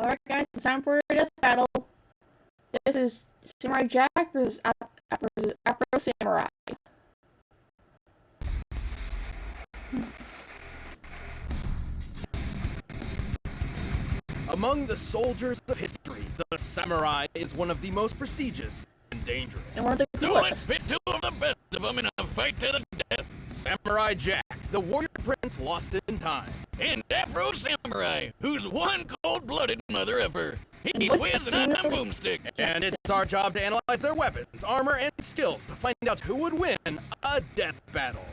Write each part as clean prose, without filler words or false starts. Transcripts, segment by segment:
Alright guys, it's time for a death battle. This is Samurai Jack versus Afro Samurai. Among the soldiers of history, the samurai is one of the most prestigious and dangerous. And one of the So let's coolest. pit two of the best of them in a fight to the death. Samurai Jack, the warrior prince lost in time. And Afro Samurai, who's one cold-blooded mother effer. He's whizzing on a boomstick. And it's our job to analyze their weapons, armor, and skills to find out who would win a death battle.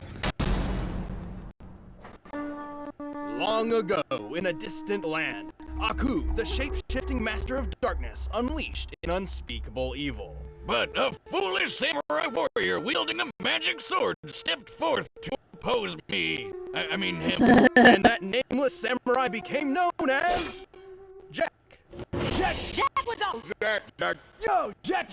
Long ago, in a distant land, Aku, the shape-shifting master of darkness, unleashed an unspeakable evil. But a foolish samurai warrior wielding a magic sword stepped forth to oppose me. I mean him. And that nameless samurai became known as Jack. Jack, what's up? Jack. Yo, Jack.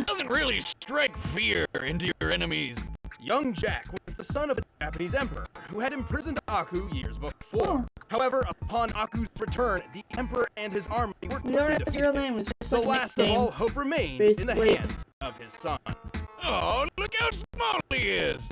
Doesn't really strike fear into your enemies. Young Jack was the son of a Japanese emperor who had imprisoned Aku years before. However, upon Aku's return, the emperor and his army were We don't quickly have his real defeated. name, it's just The like a last of nickname. all hope remained in the Basically. hands of his son. Oh, look how small he is.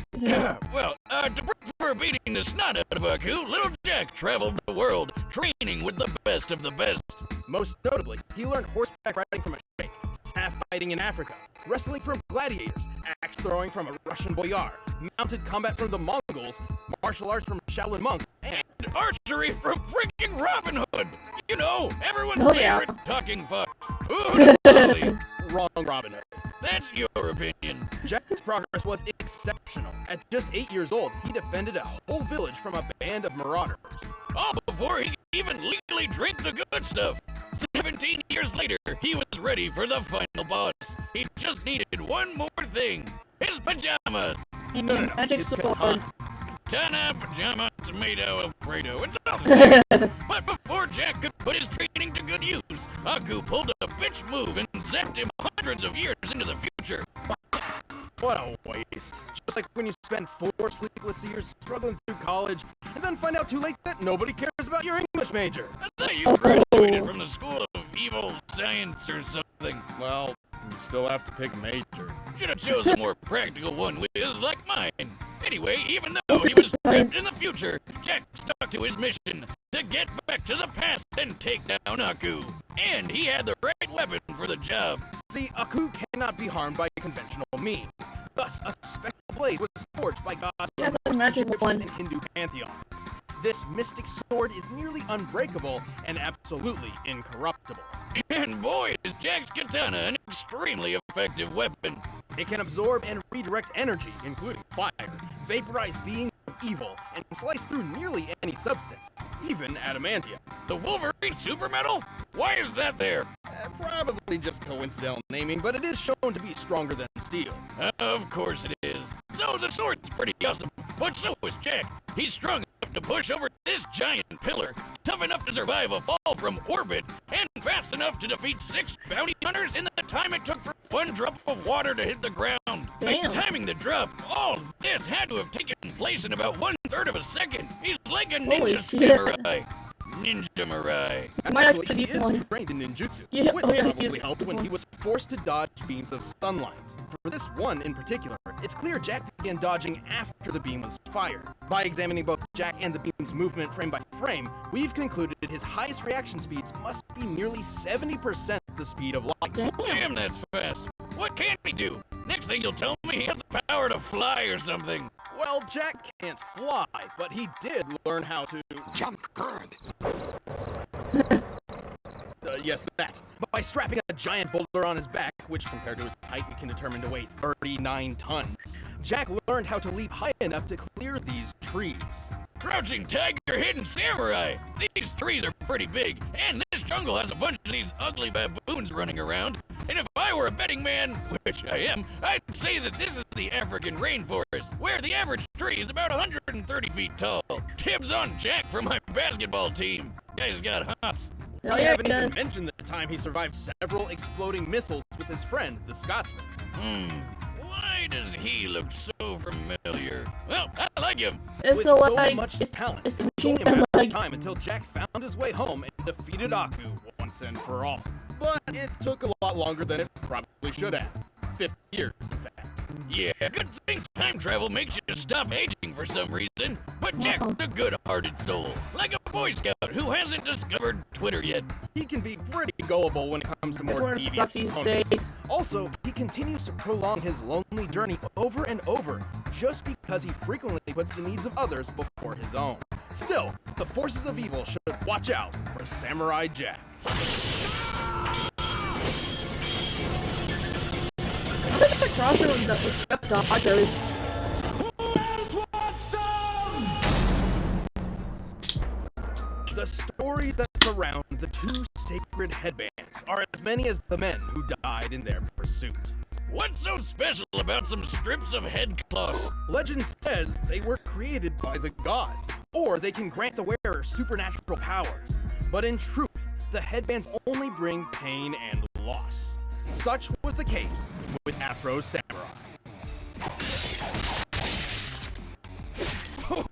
Well, to prefer beating the snot out of Aku, little Jack traveled the world, training with the best of the best. Most notably, he learned horseback riding from a sheikh, staff fighting in Africa, wrestling from gladiators, axe throwing from a Russian boyar, mounted combat from the Mongols, martial arts from Shaolin monks, and Archery from freaking Robin Hood. You know, everyone's Oh, yeah. favorite talking fox. Ooh, totally. wrong Robin Hood. That's your opinion. Jack's progress was exceptional. At just 8 years old, he defended a whole village from a band of marauders. All before he could even legally drink the good stuff. 17 years later, he was ready for the final boss. He just needed one more thing. His pajamas. And No, magic his sword. katana. Katana, pajama, tomato, Alfredo. It's all the same. But before Jack could put his training to good use, Aku pulled a bitch move and zapped him hundreds of years into the future. What a waste. Just like when you spend 4 sleepless years struggling through college, and then find out too late that nobody cares about your English major. I thought you graduated from the School of Evil Science or something. Well, you still have to pick major. Should have chosen a more practical one whiz like mine. Anyway, even though he was trapped in the future, Jack stuck to his mission to get back to the past and take down Aku. And he had the right weapon for the job. See, Aku cannot be harmed by conventional means. Thus, a special blade was forged by gods He has from a magic Egyptian one. and Hindu pantheons. This mystic sword is nearly unbreakable and absolutely incorruptible. And boy, is Jack's katana an extremely effective weapon. It can absorb and redirect energy, including fire, vaporize beings of evil, and slice through nearly any substance, even adamantium. The Wolverine super metal? Why is that there? Probably just coincidental naming, but it is shown to be stronger than steel. Of course it is. So the sword's pretty awesome, but so is Jack. He's strong enough to push over this giant pillar, tough enough to survive a fall from orbit, and fast enough to defeat 6 bounty hunters in the time it took for 1 drop of water to hit the ground. Damn. Timing the drop, all this had to have taken place in about 1/3 of a second. He's like a Holy ninja shit. samurai. Ninja Mirai. He might Actually, actually he be is one. trained in ninjutsu, Yeah, which oh yeah, probably he's- helped when he was forced to dodge beams of sunlight. For this one in particular, it's clear Jack began dodging after the beam was fired. By examining both Jack and the beam's movement frame by frame, we've concluded his highest reaction speeds must be nearly 70% the speed of light. Damn, that's fast. What can he do? Next thing you'll tell me he has the power to fly or something. Well, Jack can't fly, but he did learn how to... Jump good. Yes, that. By strapping a giant boulder on his back, which compared to his height we can determine to weigh 39 tons, Jack learned how to leap high enough to clear these trees. Crouching tiger, hidden samurai. These trees are pretty big, and this jungle has a bunch of these ugly baboons running around. And if I were a betting man, which I am, I'd say that this is the African rainforest, where the average tree is about 130 feet tall. Tips on Jack from my basketball team. Guy's got hops. Hell We yeah, haven't he even does. mentioned the time he survived several exploding missiles with his friend, the Scotsman. Why does he look so familiar. Well, I like him. It's With so so like much talent, it's it was machine only a gun matter like of time until Jack found his way home and defeated Aku once and for all. But it took a lot longer than it probably should have. 50 years, in fact. Yeah, good thing time travel makes you stop aging for some reason. But Jack's a good-hearted soul, like a Boy Scout who hasn't discovered Twitter yet. He can be pretty gullible when it comes to more Everyone devious sucks these opponents. days. Also, he continues to prolong his lonely journey over and over, just because he frequently puts the needs of others before his own. Still, the forces of evil should watch out for Samurai Jack. Look at the crossover with the Dodgers. The stories that surround the two sacred headbands are as many as the men who died in their pursuit. What's so special about some strips of head cloth? Legend says they were created by the gods, or they can grant the wearer supernatural powers. But in truth, the headbands only bring pain and loss. Such was the case with Afro Samurai.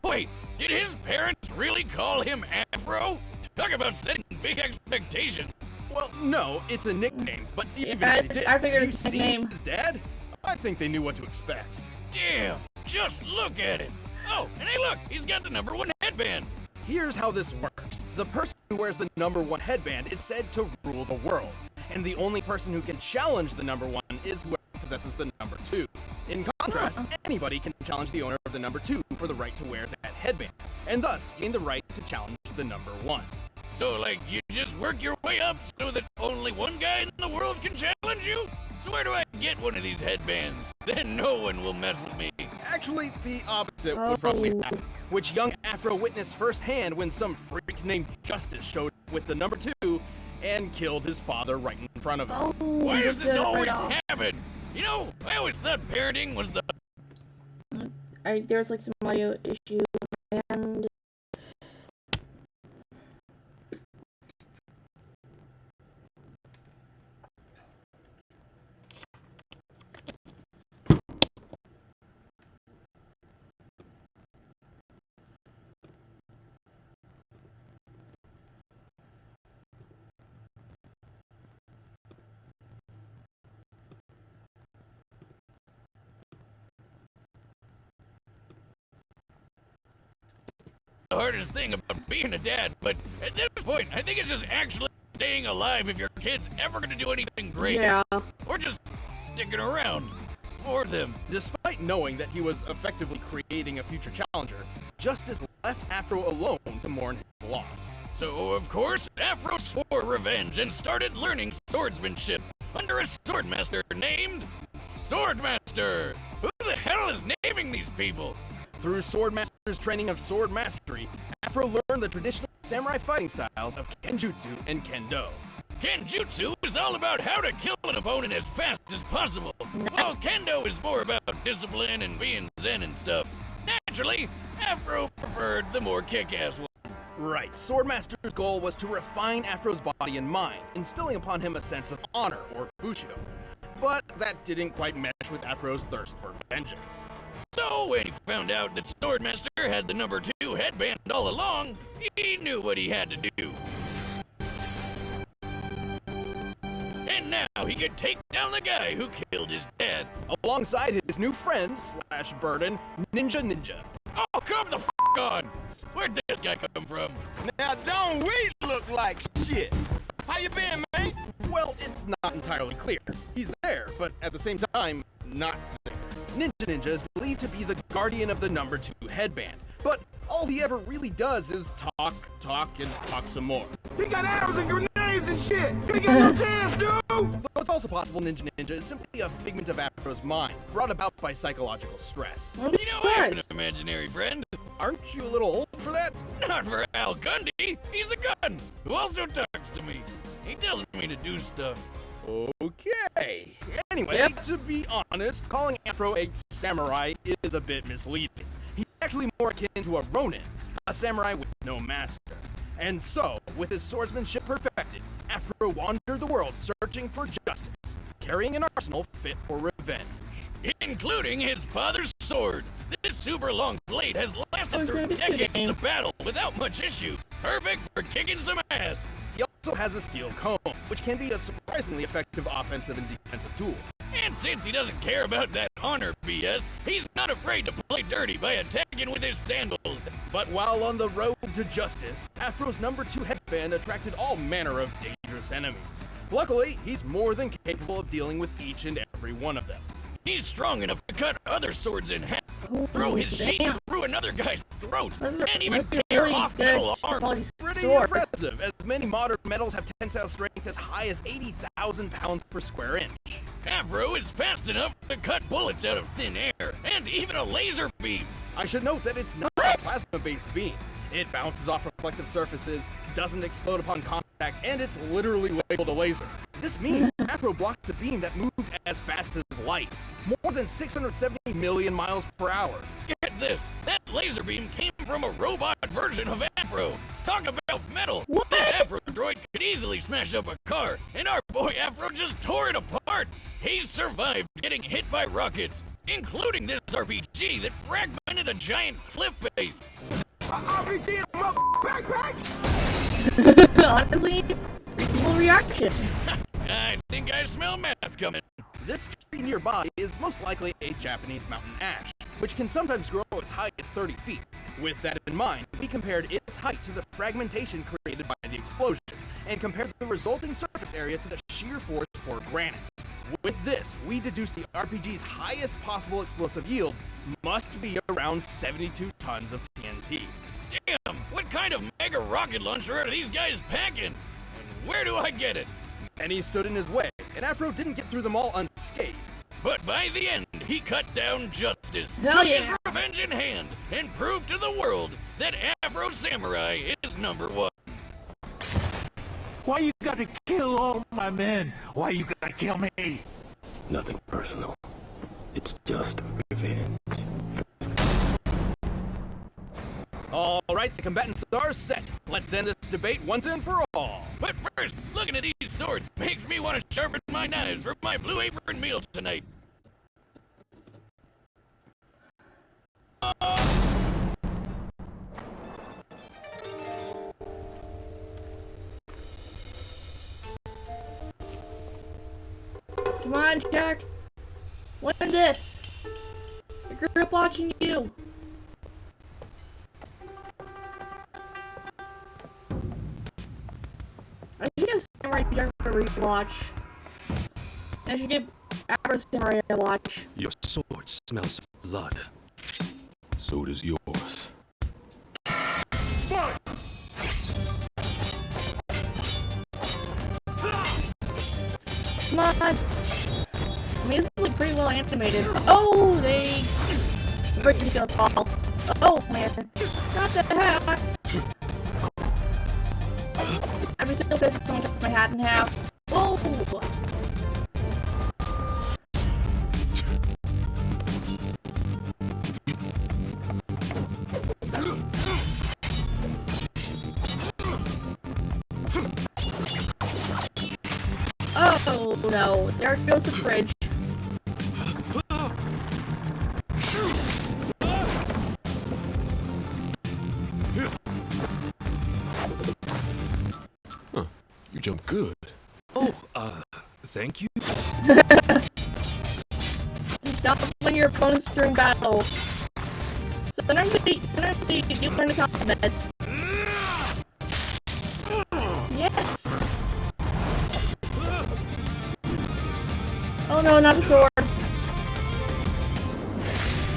Wait, did his parents really call him Afro? Talk about setting big expectations. Well, no, it's a nickname, but even Yeah, if they did, I figured you it's a see nickname. his dad? I think they knew what to expect. Damn, just look at it. Oh, and hey look, he's got the #1 headband. Here's how this works. The person who wears the #1 headband is said to rule the world, and the only person who can challenge the #1 is whoever possesses the #2. In contrast, anybody can challenge the owner of the #2 for the right to wear that headband, and thus gain the right to challenge the #1. So, like, you just work your way up so that only one guy in the world can challenge you? So where do I get one of these headbands? Then no one will mess with me. Actually, the opposite would probably happen, which young Afro witnessed firsthand when some freak named Justice showed up with the #2 and killed his father right in front of him. Oh, Why does this good always right off. happen? You know, I always thought parenting was the... There's like some audio issue and hardest thing about being a dad, but at this point, I think it's just actually staying alive if your kid's ever gonna do anything great. yeah. Or just sticking around for them. Despite knowing that he was effectively creating a future challenger, Justice left Afro alone to mourn his loss. So, of course, Afro swore revenge and started learning swordsmanship under a swordmaster named Swordmaster. Who the hell is naming these people? Through Swordmaster's training of sword mastery, Afro learned the traditional samurai fighting styles of Kenjutsu and Kendo. Kenjutsu is all about how to kill an opponent as fast as possible, while Kendo is more about discipline and being zen and stuff. Naturally, Afro preferred the more kick-ass one. Right, Swordmaster's goal was to refine Afro's body and mind, instilling upon him a sense of honor, or bushido. But that didn't quite mesh with Afro's thirst for vengeance. So when he found out that Swordmaster had the #2 headband all along, he knew what he had to do. And now he could take down the guy who killed his dad. Alongside his new friend, slash burden, Ninja. Oh, come the f*** on! Where'd this guy come from? Now don't we look like shit? How you been, man? Well, it's not entirely clear. He's there, but at the same time, not there. Ninja is believed to be the guardian of the #2 headband, but all he ever really does is talk, and talk some more. He got arrows and grenades and shit. He got no chance, dude. Though it's also possible Ninja is simply a figment of Afro's mind, brought about by psychological stress. You know, I have an imaginary friend. Aren't you a little old for that? Not for Al Gundy. He's a gun who also talks to me. He tells me to do stuff. Okay. Anyway, to be honest, calling Afro a samurai is a bit misleading. He's actually more akin to a ronin, a samurai with no master. And so, with his swordsmanship perfected, Afro wandered the world searching for justice, carrying an arsenal fit for revenge. including his father's sword. This super long blade has lasted through decades of battle without much issue. Perfect for kicking some ass. He also has a steel comb, which can be a surprisingly effective offensive and defensive tool. And since he doesn't care about that honor BS, he's not afraid to play dirty by attacking with his sandals. But while on the road to justice, Afro's number 2 headband attracted all manner of dangerous enemies. Luckily, he's more than capable of dealing with each and every one of them. He's strong enough to cut other swords in half, throw his sheath through another guy's throat, and even tear off metal arms. Pretty impressive, as many modern metals have tensile strength as high as 80,000 pounds per square inch. Afro is fast enough to cut bullets out of thin air, and even a laser beam. I should note that it's not a plasma-based beam. It bounces off reflective surfaces, doesn't explode upon contact, and it's literally labeled a laser. This means Afro blocked a beam that moved as fast as light, more than 670 million miles per hour. Get this, that laser beam came from a robot version of Afro. Talk about metal. What? This Afro droid could easily smash up a car, and our boy Afro just tore it apart. He's survived getting hit by rockets, including this RPG that fragmented a giant cliff face. RPG in my backpack! Honestly, reasonable reaction. I think I smell math coming. This tree nearby is most likely a Japanese mountain ash, which can sometimes grow as high as 30 feet. With that in mind, we compared its height to the fragmentation created by the explosion, and compared the resulting surface area to the shear force for granite. With this, we deduced the RPG's highest possible explosive yield must be around 72 tons of TNT. Damn, what kind of mega rocket launcher are these guys packing? And where do I get it? Many stood in his way, and Afro didn't get through them all unscathed. But by the end, he cut down justice, Hell took yeah. his revenge in hand, and proved to the world that Afro Samurai is #1. Why you gotta kill all my men? Why you gotta kill me? Nothing personal. It's just revenge. All right, the combatants are set. Let's end this debate once and for all. But first, looking at these swords makes me want to sharpen my knives for my Blue Apron meal tonight. Come on, Jack. Win this. I grew up watching you. I should give Samurai Jack a rewatch. I should give Afro Samurai a watch. Your sword smells of blood. So does yours. Come on. I mean, this is like pretty well animated. Oh, the bridge is gonna fall. Oh man, not the hat. I'm so pissed someone took my hat in half. Oh! Oh no, there goes the bridge. You jump good. Oh, thank you. Stop when your opponent's during battle. Sometimes you learn to combat. Yes! Oh no, not a sword.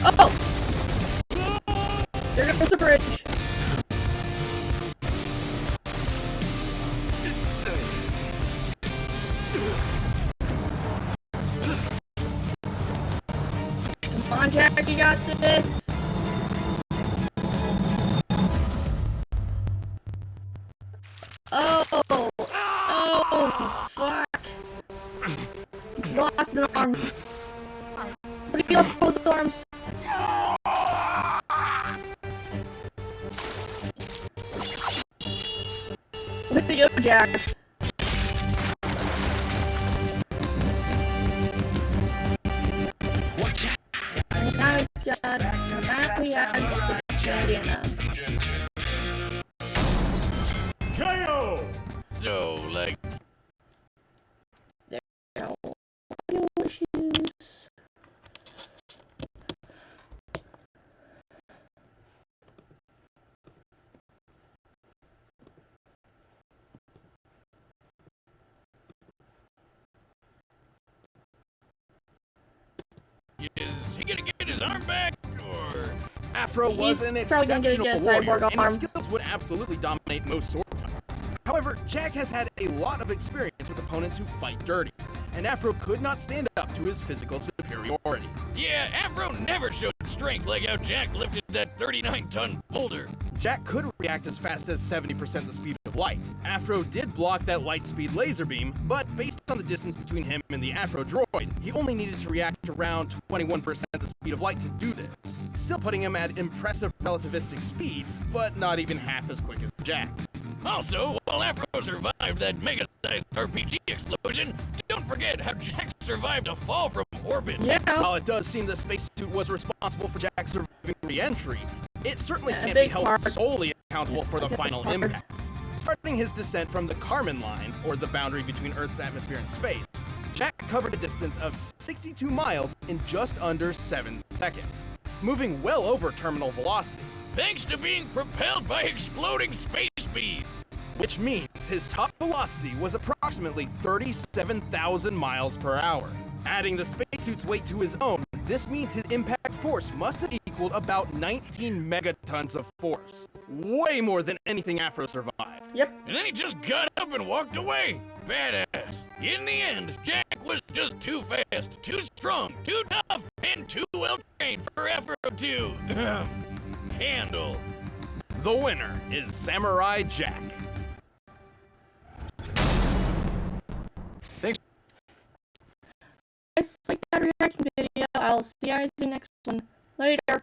Oh! There goes the bridge. Come on, Jack, you got this. Oh! Oh, fuck. Lost an arm. But he lost both arms. Way to go, Jack. What KO! So, like, No audio issues. is he gonna get his arm back, or? Afro was He's an probably gonna exceptional get a warrior, cyborg and his arm. skills would absolutely dominate most sword fights. However, Jack has had a lot of experience with opponents who fight dirty, and Afro could not stand up to his physical superiority. Yeah, Afro never showed strength like how Jack lifted that 39-ton boulder. Jack could react as fast as 70% the speed of light. Afro did block that light speed laser beam, but based on the distance between him and the Afro droid, he only needed to react around 21% the speed of light to do this, still putting him at impressive relativistic speeds, but not even half as quick as Jack. Also, while Afro survived that mega-sized RPG explosion, don't forget how Jack survived a fall from orbit. Yeah. While it does seem the spacesuit was responsible for Jack's surviving re-entry, it certainly A can't be big held part. solely accountable for the final part. impact. Starting his descent from the Kármán line, or the boundary between Earth's atmosphere and space, Jack covered a distance of 62 miles in just under 7 seconds, moving well over terminal velocity, Thanks to being propelled by exploding space speed. which means his top velocity was approximately 37,000 miles per hour. Adding the spacesuit's weight to his own, this means his impact force must have equaled about 19 megatons of force. Way more than anything Afro survived. Yep. And then he just got up and walked away. Badass. In the end, Jack was just too fast, too strong, too tough, and too well trained for Afro to handle. The winner is Samurai Jack. Thanks. Guys, like that reaction video. I'll see you guys in the next one. Later.